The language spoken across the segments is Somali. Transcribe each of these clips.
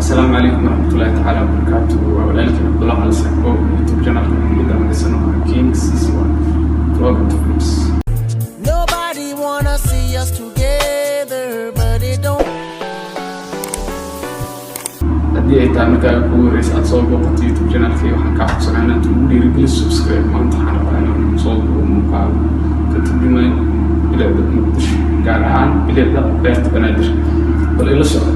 السلام عليكم ورحمة الله تعالى وبركاته. ولكن عبد الله على سحبه يوتيوب channel kita mengisahkan King Season Vlog to Vlogs. Nobody wanna see us together, but it don't. Haddii ay tahay markaa ugu horeysa aad soo booqato youtube channelkii waxaan kaa codsanaa inaad ugu dhiirigeli subscribe. maanta waxaan rabaa inaan soo duubo muuqaal ka turjumaya bilicda Muqdisho, gaar ahaan bilicda beerta Banaadir. bal ila socdo.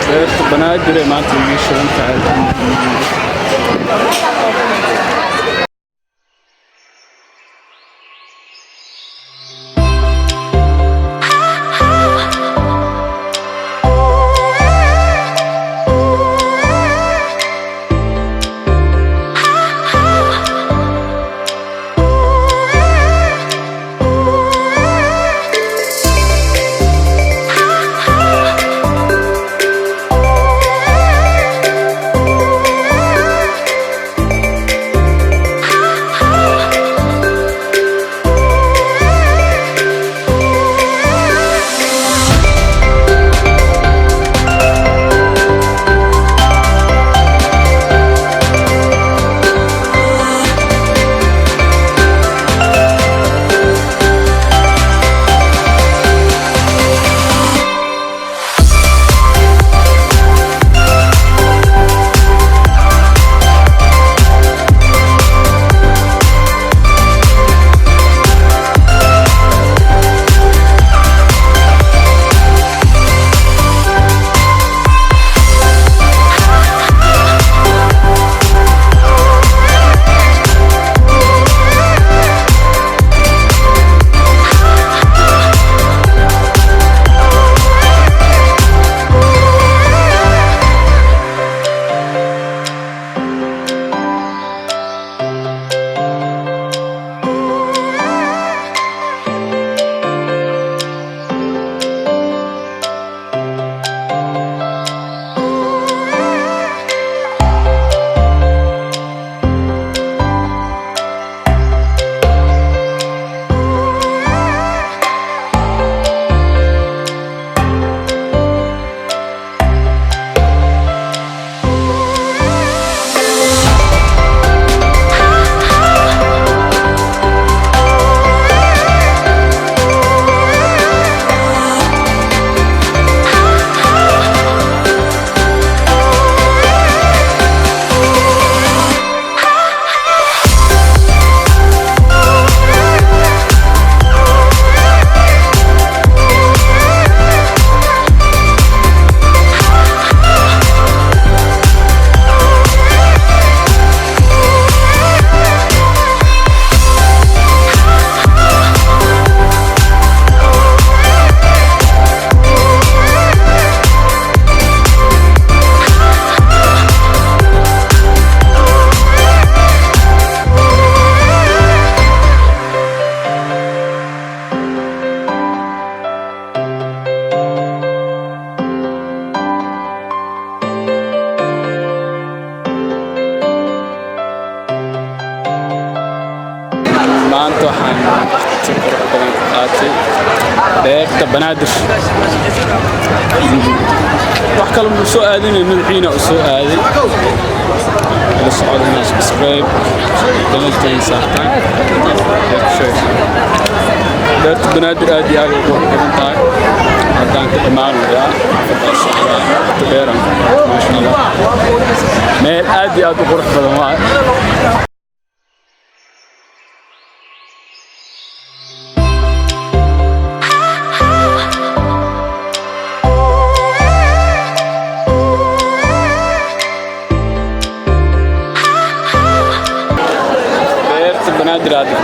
beerta Banaadir ee maanta ugu shidan tahay. beerta banaadir wax kale ma soo aadinay madaxiina u soo aaday la socodna subscribe dalkan saartaan beerta banaadir aad iyo aad ugu badan tahay haddaan ka dhamaanayaa beeran maasha Allah meel aad iyo aad u qurux badan waa بنادر هذا